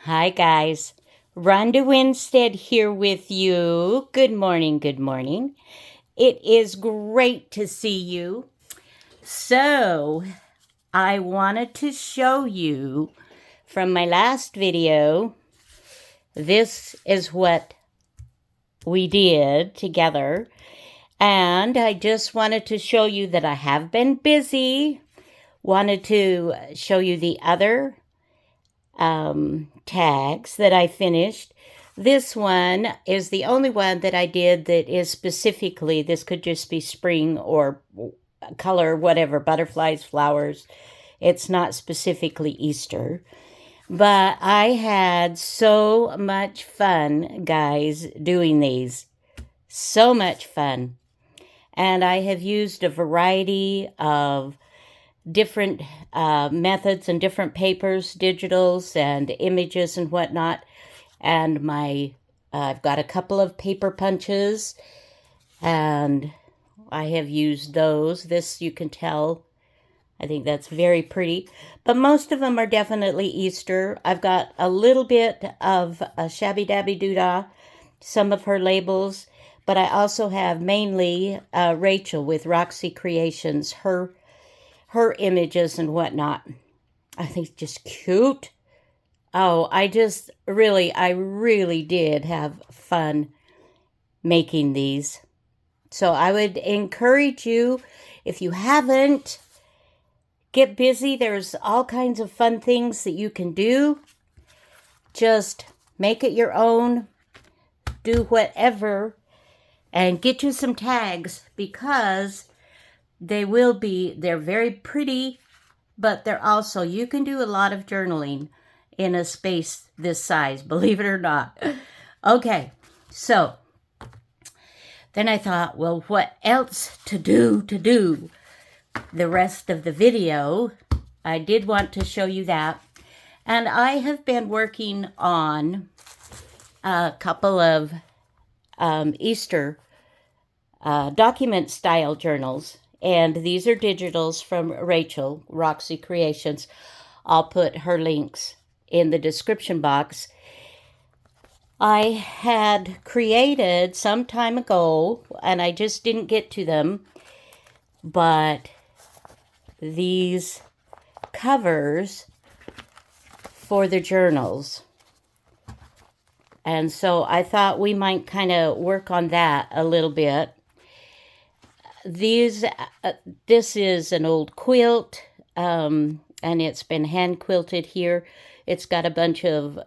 Hi, guys. Ronda Winstead here with you. Good morning, good morning. It is great to see you. So, I wanted to show you from my last video. This is what we did together. And I just wanted to show you that I have been busy. Wanted to show you the other tags that I finished. This one is the only one that I did that is specifically, this could just be spring or color, whatever, butterflies, flowers. It's not specifically Easter. But I had so much fun, guys, doing these. So much fun. And I have used a variety of different methods and different papers, digitals and images and whatnot. And I've got a couple of paper punches, and I have used those. This, you can tell, I think that's very pretty. But most of them are definitely Easter. I've got a little bit of a Shabby Dabby Doodah, some of her labels, but I also have mainly Rachel with Roxy Creations, her images and whatnot. I think just cute. Oh, I really did have fun making these. So I would encourage you, if you haven't, get busy. There's all kinds of fun things that you can do. Just make it your own. Do whatever. And get you some tags, because they're very pretty, but they're also, you can do a lot of journaling in a space this size, believe it or not. Okay, so then I thought, well, what else to do the rest of the video? I did want to show you that. And I have been working on a couple of Easter document style journals. And these are digitals from Rachel, Roxy Creations. I'll put her links in the description box. I had created some time ago, and I just didn't get to them, but these covers for the journals. And so I thought we might kind of work on that a little bit. This is an old quilt, and it's been hand quilted here. It's got a bunch of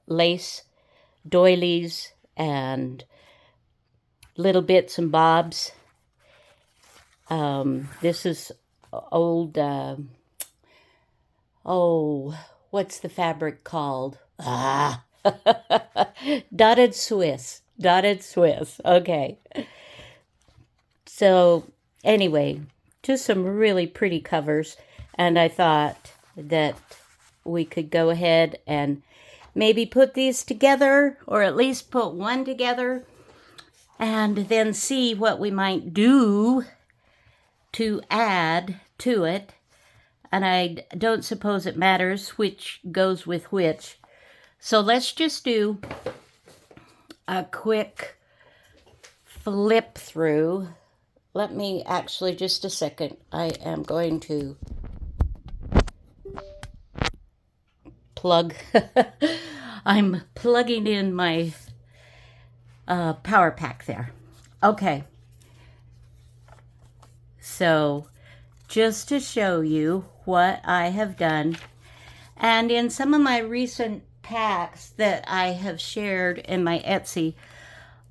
lace doilies and little bits and bobs. This is old, what's the fabric called? Dotted Swiss. Okay. So anyway, just some really pretty covers, and I thought that we could go ahead and maybe put these together, or at least put one together, and then see what we might do to add to it. And I don't suppose it matters which goes with which. So let's just do a quick flip through. Let me actually, just a second. I am going to plug. I'm plugging in my power pack there. Okay. So just to show you what I have done, and in some of my recent packs that I have shared in my Etsy,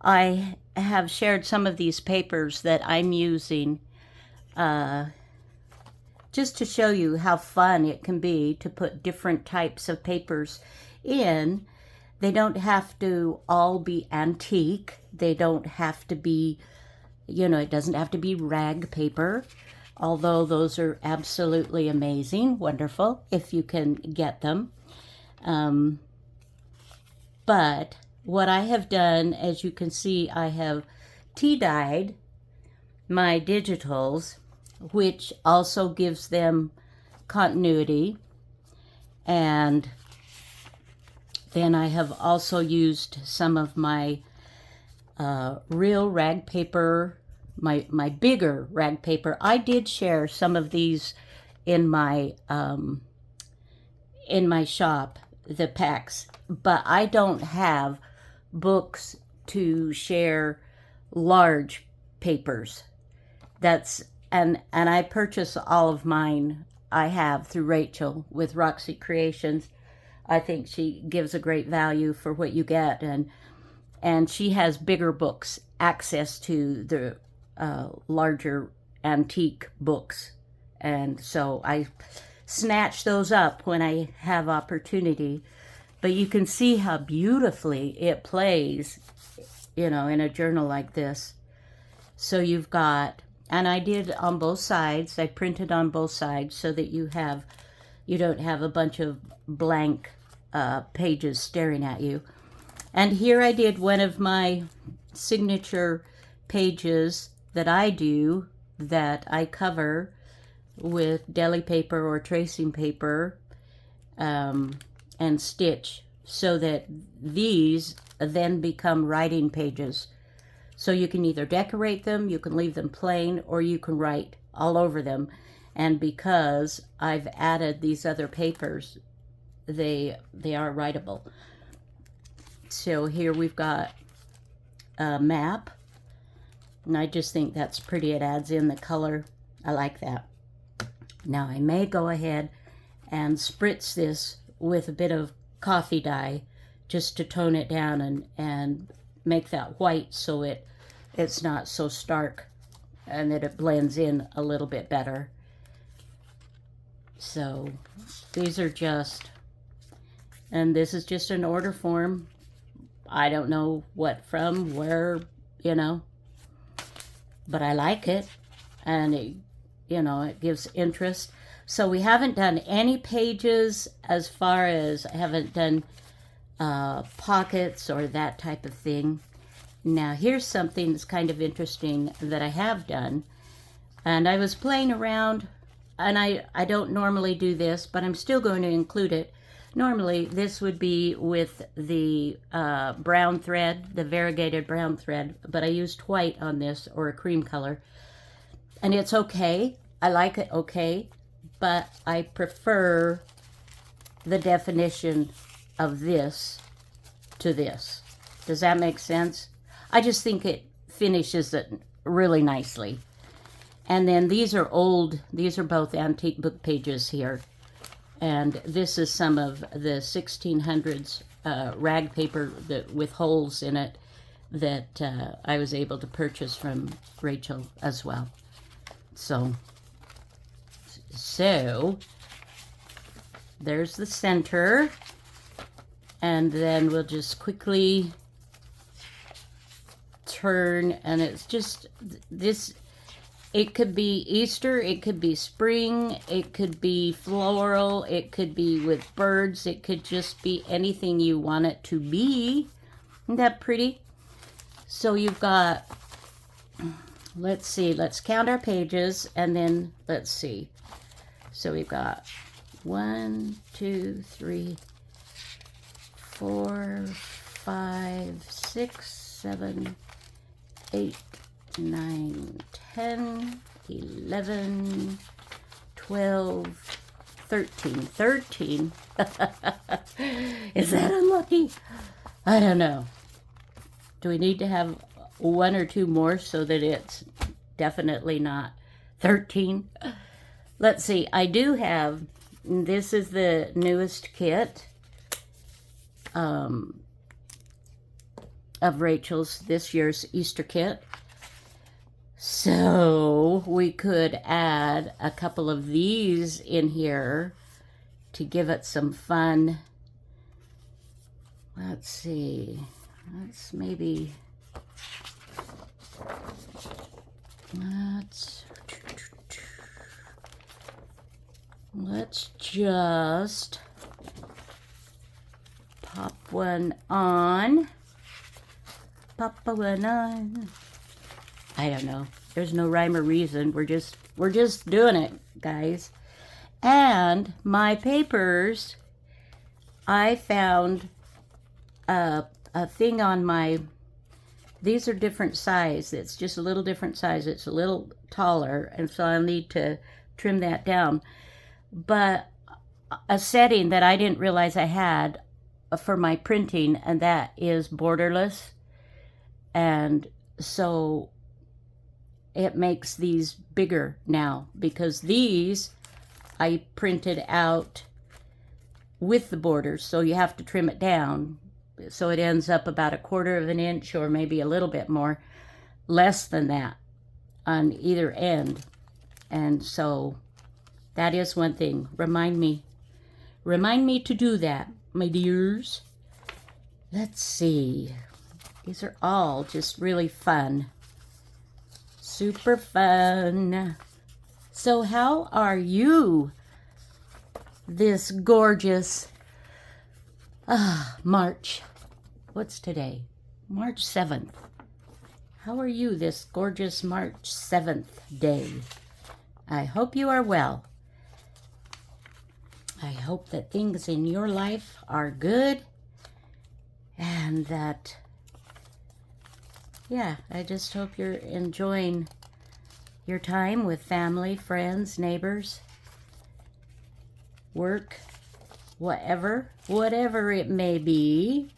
I have shared some of these papers that I'm using just to show you how fun it can be to put different types of papers in. They don't have to all be antique. They don't have to be, it doesn't have to be rag paper, although those are absolutely amazing, wonderful, if you can get them. But what I have done, as you can see, I have tea-dyed my digitals, which also gives them continuity. And Then I have also used some of my real rag paper, my bigger rag paper. I did share some of these in my shop, the packs, but I don't have books to share large papers. That's and I purchase all of mine I have through Rachel with Roxy Creations. I think she gives a great value for what you get, and she has bigger books, access to the larger antique books, and so I snatch those up when I have opportunity. But you can see how beautifully it plays, in a journal like this. So you've got, and I did on both sides, I printed on both sides so that you don't have a bunch of blank pages staring at you. And here I did one of my signature pages that I cover with deli paper or tracing paper, and stitch, so that these then become writing pages. So you can either decorate them, you can leave them plain, or you can write all over them. And because I've added these other papers, they are writable. So here we've got a map, and I just think that's pretty. It adds in the color. I like that. Now I may go ahead and spritz this with a bit of coffee dye just to tone it down and make that white so it's not so stark and that it blends in a little bit better. So these are just, and this is just an order form. I don't know what from, where, but I like it, and it gives interest. So we haven't done any pages, as far as I haven't done pockets or that type of thing. Now here's something that's kind of interesting that I have done, and I was playing around, and I don't normally do this, but I'm still going to include it. Normally this would be with the brown thread, the variegated brown thread, but I used white on this, or a cream color, and it's okay. I like it okay, but I prefer the definition of this to this. Does that make sense? I just think it finishes it really nicely. And then these are both antique book pages here. And this is some of the 1600s rag paper with holes in it that I was able to purchase from Rachel as well. So there's the center, and then we'll just quickly turn, and it's just this. It could be Easter, it could be spring, it could be floral, it could be with birds, it could just be anything you want it to be. Isn't that pretty? So you've got, let's see, let's count our pages, and then let's see. So we've got 1, 2, 3, 4, 5, 6, 7, 8, 9, 10, 11, 12, 13. 13? Is that unlucky? I don't know. Do we need to have one or two more so that it's definitely not 13? Let's see. I do have, this is the newest kit of Rachel's, this year's Easter kit. So we could add a couple of these in here to give it some fun. Let's see. Let's maybe, let's just pop one on. Pop one on. I don't know. There's no rhyme or reason. We're just doing it, guys. And my papers, I found a thing on my, these are different size. It's just a little different size. It's a little taller, and so I'll need to trim that down. But a setting that I didn't realize I had for my printing, and that is borderless. And so it makes these bigger now, because these I printed out with the borders, so you have to trim it down. So it ends up about 1/4 of an inch, or maybe a little bit more, less than that on either end. And so that is one thing. Remind me to do that, my dears. Let's see. These are all just really fun. Super fun. So how are you this gorgeous March? What's today? March 7th. How are you this gorgeous March 7th day? I hope you are well. I hope that things in your life are good, and that, yeah, I just hope you're enjoying your time with family, friends, neighbors, work, whatever it may be.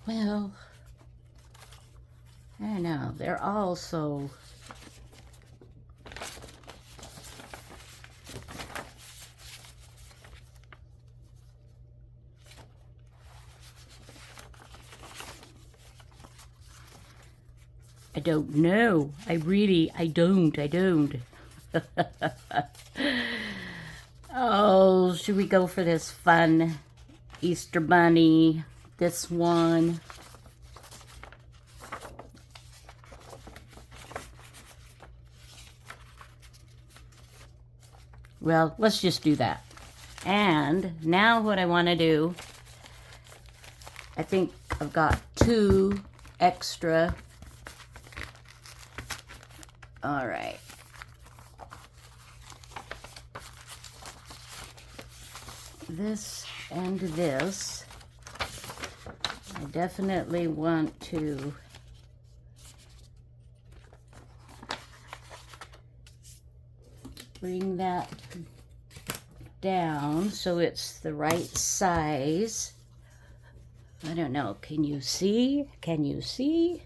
Well, I know, they're all so I don't know. I don't. Oh, should we go for this fun Easter bunny? This one. Well, let's just do that. And now what I want to do, I think I've got 2 extra. All right. This and this. I definitely want to bring that down so it's the right size. I don't know. Can you see? Can you see?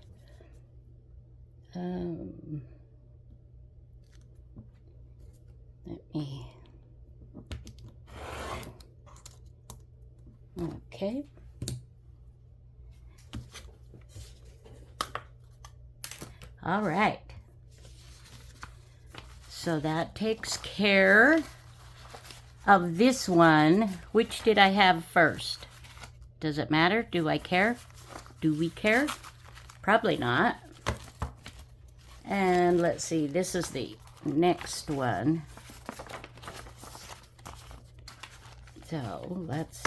Let me. Okay. All right. So that takes care of this one. Which did I have first? Does it matter? Do I care? Do we care? Probably not. And let's see, this is the next one. So let's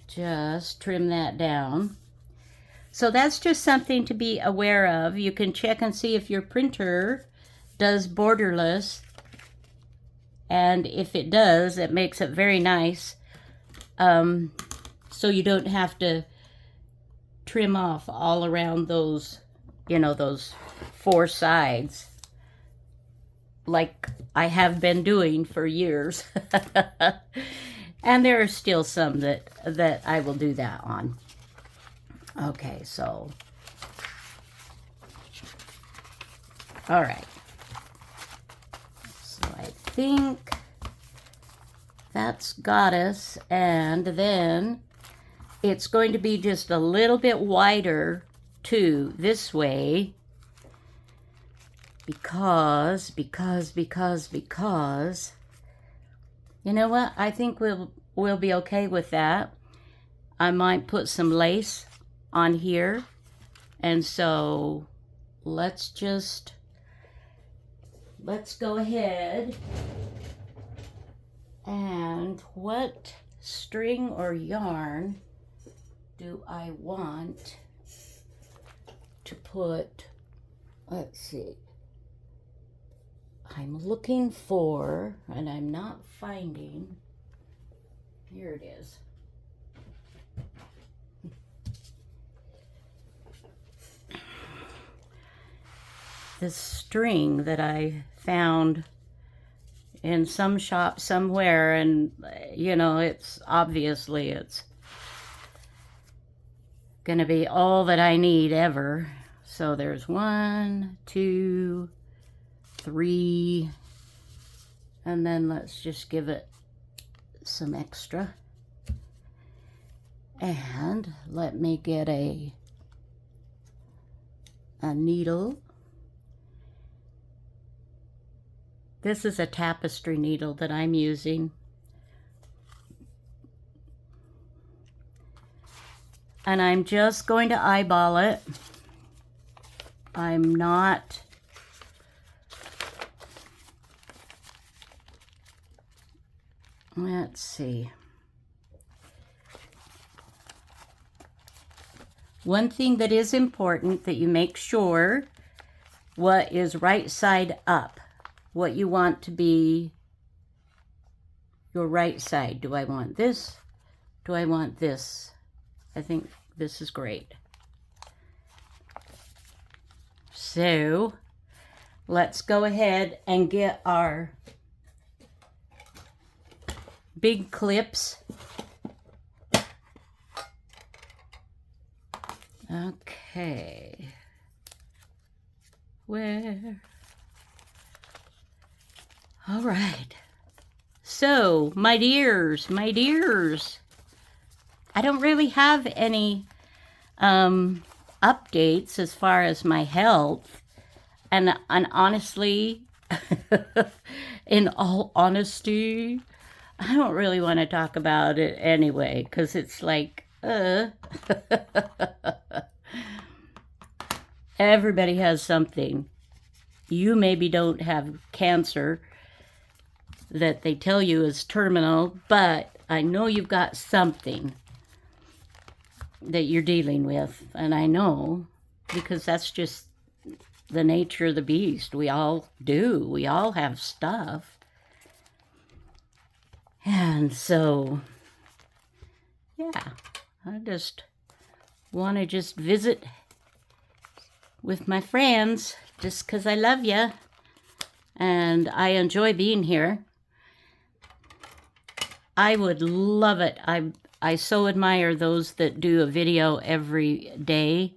just trim that down. So that's just something to be aware of. You can check and see if your printer does borderless. And if it does, it makes it very nice. So you don't have to trim off all around those, you know, those 4 sides like I have been doing for years. And there are still some that I will do that on. Okay, so, all right. So I think that's got us, and then it's going to be just a little bit wider too this way, because you know what, I think we'll be okay with that. I might put some lace on here, and so let's go ahead. And what string or yarn do I want to put? Let's see. I'm looking for, and I'm not finding, here it is. This string that I found in some shop somewhere, and you know, it's obviously it's gonna be all that I need ever. So there's 1, 2, 3, and then let's just give it some extra. And let me get a needle. This is a tapestry needle that I'm using. And I'm just going to eyeball it. I'm not let's see. One thing that is important, that you make sure what is right side up, what you want to be your right side. Do I want this? Do I want this? I think this is great. So let's go ahead and get our big clips. Okay. Where? All right. So, my dears, I don't really have any updates as far as my health. And honestly, in all honesty, I don't really want to talk about it anyway, because it's like, everybody has something. You maybe don't have cancer that they tell you is terminal, but I know you've got something that you're dealing with, and I know, because that's just the nature of the beast. We all do. We all have stuff. And so, yeah, I just want to just visit with my friends just because I love you and I enjoy being here. I would love it. I so admire those that do a video every day,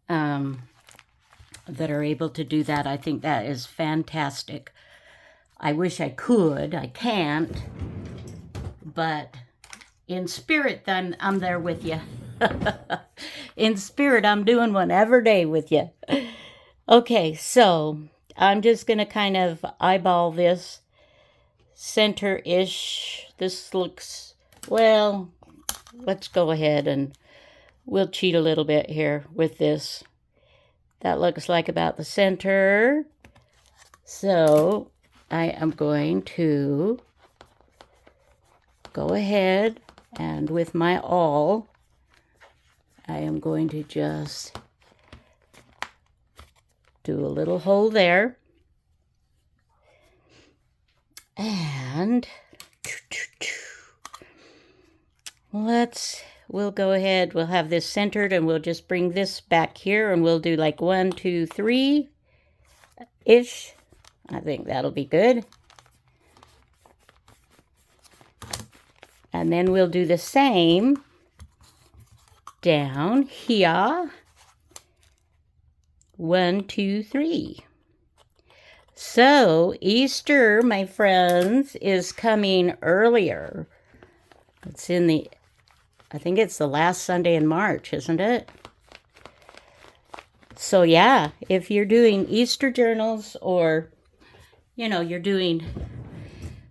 that are able to do that. I think that is fantastic. I wish I could. I can't. But in spirit, I'm there with you. In spirit, I'm doing one every day with you. Okay, so I'm just going to kind of eyeball this center-ish. This looks, well, let's go ahead and we'll cheat a little bit here with this. That looks like about the center. So I am going to go ahead and with my awl, I am going to just do a little hole there. And we'll go ahead, we'll have this centered, and we'll just bring this back here, and we'll do like 1, 2, 3-ish. I think that'll be good. And then we'll do the same down here. 1, 2, 3. So Easter, my friends, is coming earlier. It's in the, I think it's the last Sunday in March, isn't it? So yeah, if you're doing Easter journals, or, you know, you're doing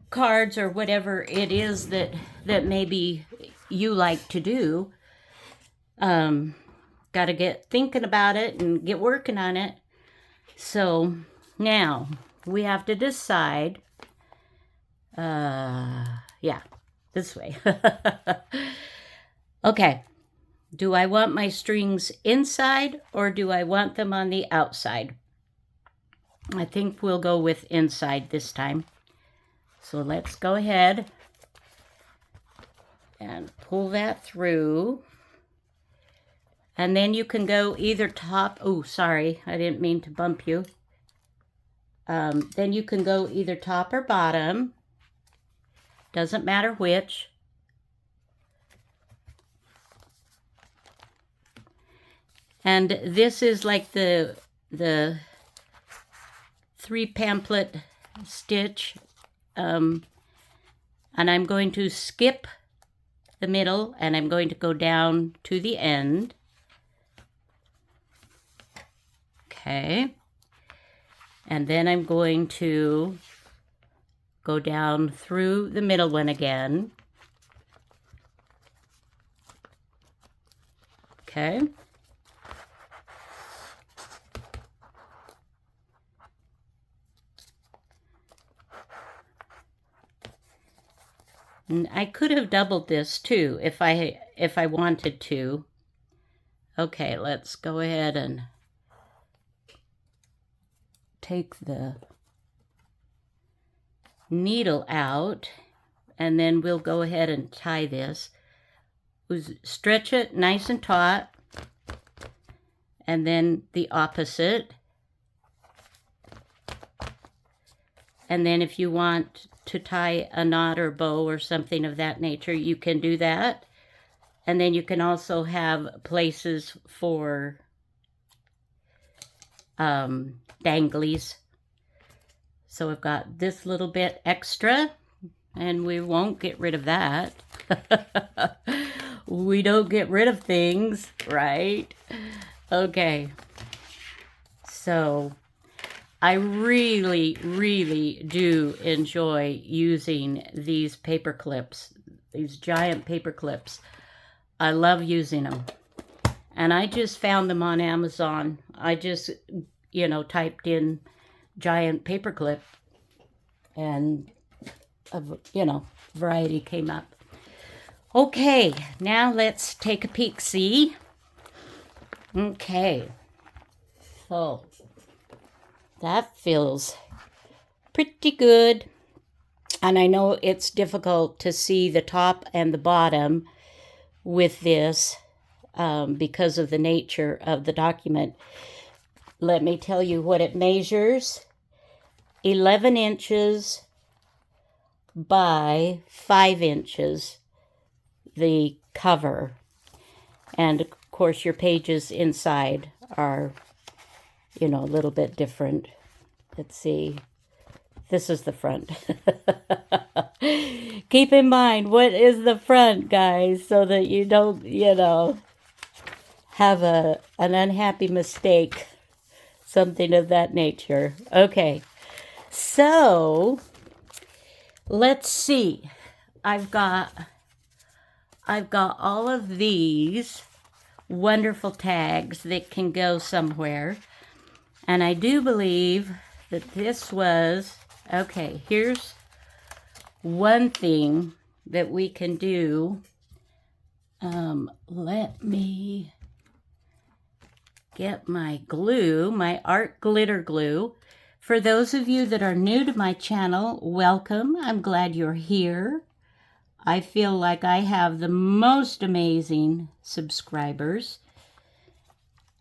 cards or whatever it is that maybe you like to do, got to get thinking about it and get working on it. So now we have to decide, yeah, this way. Okay, do I want my strings inside or do I want them on the outside? I think we'll go with inside this time. So let's go ahead and pull that through. And then you can go either top, oh, sorry, I didn't mean to bump you. Then you can go either top or bottom. Doesn't matter which. And this is like the 3 pamphlet stitch. And I'm going to skip the middle and I'm going to go down to the end. Okay. And then I'm going to go down through the middle one again. Okay. And I could have doubled this too if I wanted to. Okay, let's go ahead and take the needle out, and then we'll go ahead and tie this. Stretch it nice and taut, and then the opposite. And then if you want to tie a knot or bow or something of that nature, you can do that. And then you can also have places for danglies. So I've got this little bit extra, and we won't get rid of that. We don't get rid of things, right? Okay. So I really, really do enjoy using these paper clips, these giant paper clips. I love using them. And I just found them on Amazon. I just, typed in giant paper clip, and, variety came up. Okay, now let's take a peek-see. Okay, so that feels pretty good. And I know it's difficult to see the top and the bottom with this because of the nature of the document. Let me tell you what it measures. 11 inches by 5 inches, the cover. And of course your pages inside are, a little bit different. Let's see. This is the front. Keep in mind, what is the front, guys, so that you don't, have an unhappy mistake. Something of that nature. Okay. So, let's see. I've got all of these wonderful tags that can go somewhere. And I do believe that this was, okay, here's one thing that we can do. Let me get my glue, my art glitter glue. For those of you that are new to my channel, welcome. I'm glad you're here. I feel like I have the most amazing subscribers.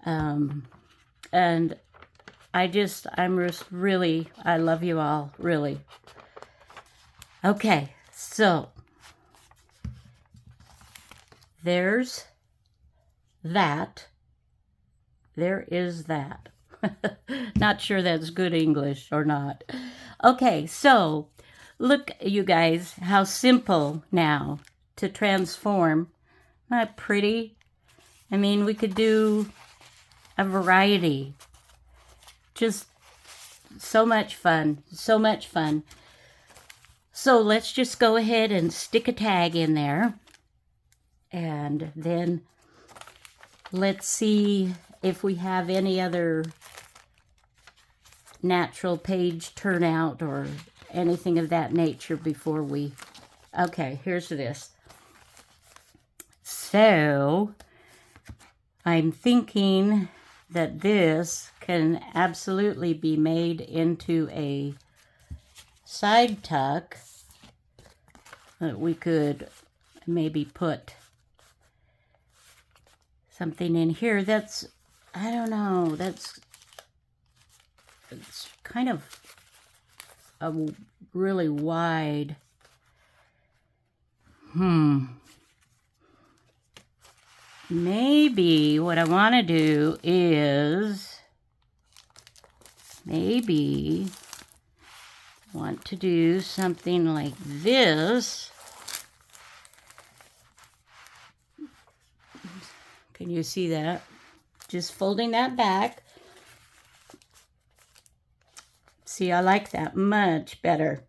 And I love you all, really. Okay, so there's that. There is that. Not sure that's good English or not. Okay, so look, you guys, how simple now to transform. Not pretty. I mean, we could do a variety. Just so much fun. So much fun. So let's just go ahead and stick a tag in there. And then let's see if we have any other natural page turnout or anything of that nature before we... Okay, here's this. So, I'm thinking that this can absolutely be made into a side tuck that we could maybe put something in here that's, I don't know, it's kind of a really wide, maybe what I want to do is maybe want to do something like this. Can you see that? Just folding that back. See, I like that much better.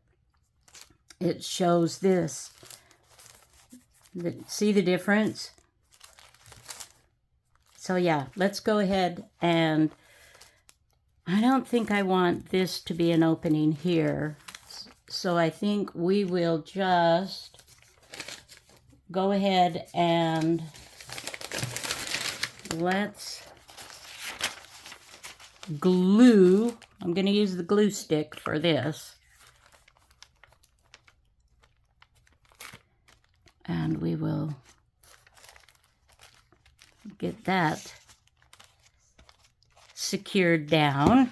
It shows this. See the difference? So yeah, let's go ahead, and I don't think I want this to be an opening here. So I think we will just go ahead and let's glue. I'm going to use the glue stick for this. And we will get that secured down.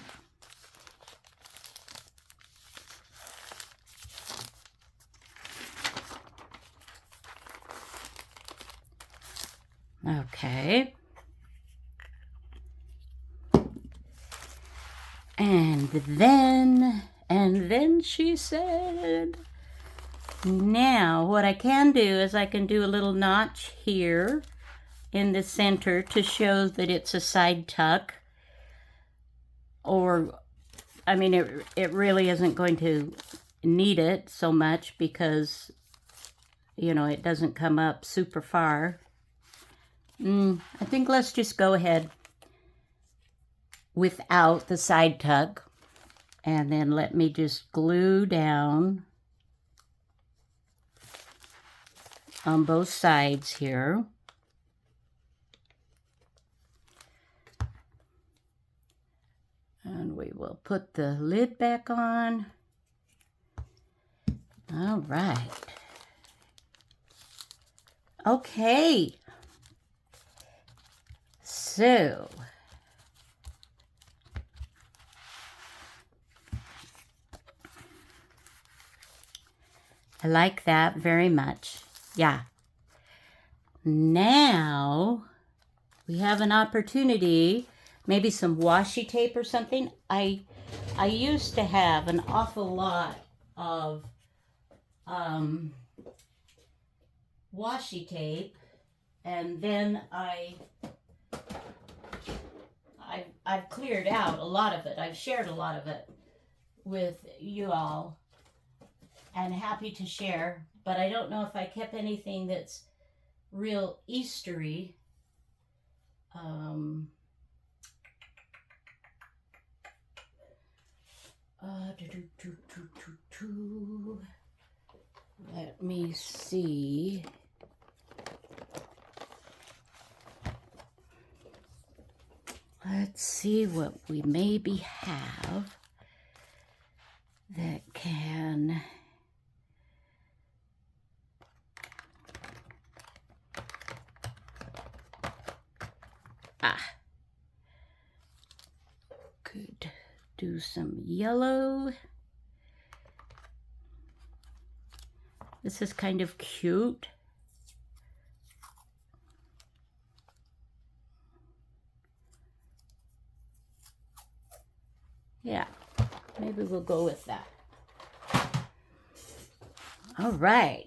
Okay. And then she said, now what I can do is I can do a little notch here in the center to show that it's a side tuck. Or, I mean, it really isn't going to need it so much because, you know, it doesn't come up super far. I think let's just go ahead without the side tuck, and then let me just glue down on both sides here. And we will put the lid back on. All right. Okay. So, I like that very much. Yeah. Now we have an opportunity, maybe some washi tape or something. I used to have an awful lot of washi tape, and then I've cleared out a lot of it. I've shared a lot of it with you all, and happy to share, but I don't know if I kept anything that's real Eastery. Let me see. Let's see what we maybe have that can could do some yellow. This is kind of cute. Yeah, maybe we'll go with that. All right.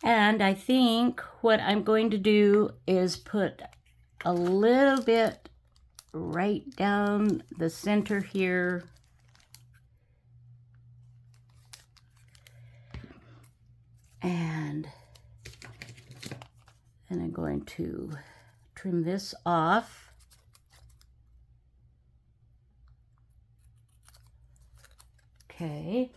And I think what I'm going to do is put a little bit right down the center here. And then I'm going to trim this off. Okay.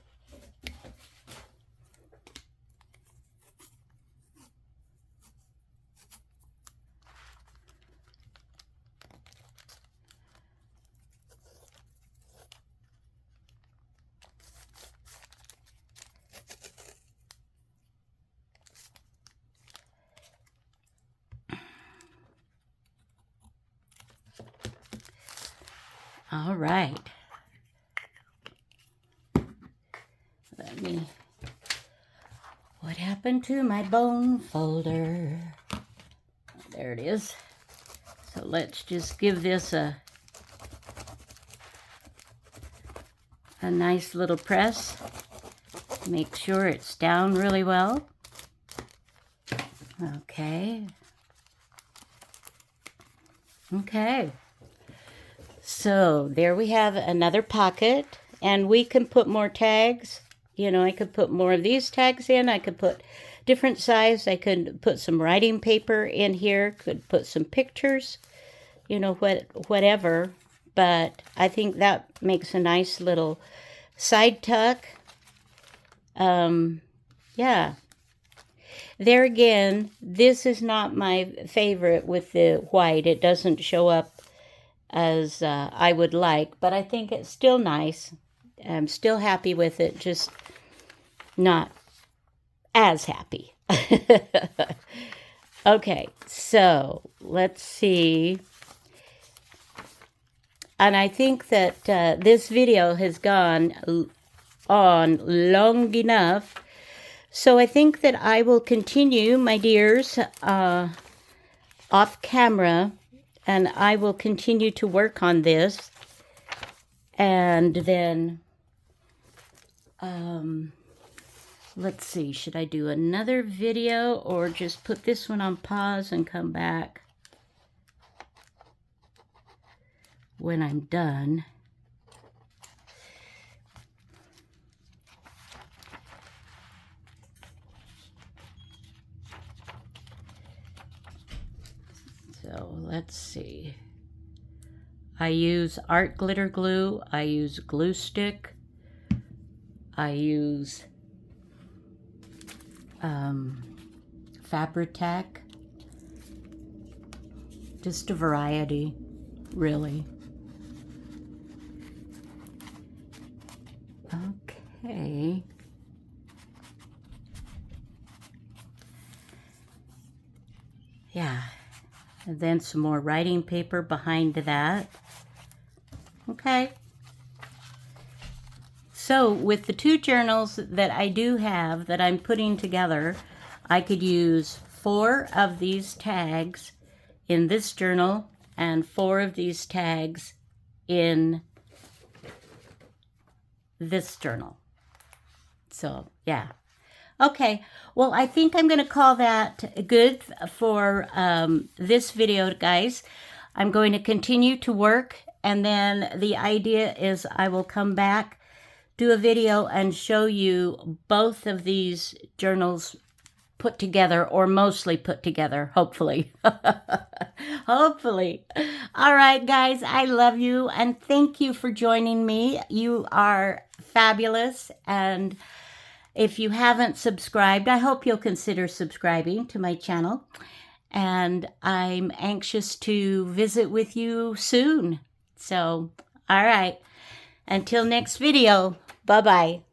All right. What happened to my bone folder? There it is. So let's just give this a nice little press. Make sure it's down really well. Okay. Okay. So there we have another pocket, and we can put more tags. You know, I could put more of these tags in. I could put different size. I could put some writing paper in here. Could put some pictures. You know, whatever. But I think that makes a nice little side tuck. Yeah. There again, this is not my favorite with the white. It doesn't show up as I would like, but I think it's still nice. I'm still happy with it, just not as happy. Okay, so let's see. And I think that this video has gone on long enough. So I think that I will continue, my dears, off camera, and I will continue to work on this. And then, let's see, should I do another video or just put this one on pause and come back when I'm done? So let's see. I use art glitter glue. I use glue stick. I use Fabri-Tac. Just a variety, really. Okay. Yeah. And then some more writing paper behind that. Okay. So with the two journals that I do have that I'm putting together, I could use 4 of these tags in this journal and 4 of these tags in this journal. So, yeah. Okay, well, I think I'm going to call that good for this video, guys. I'm going to continue to work, and then the idea is I will come back, do a video, and show you both of these journals put together, or mostly put together, hopefully. Hopefully. All right, guys, I love you, and thank you for joining me. You are fabulous, and if you haven't subscribed, I hope you'll consider subscribing to my channel. And I'm anxious to visit with you soon. So, all right. Until next video, bye-bye.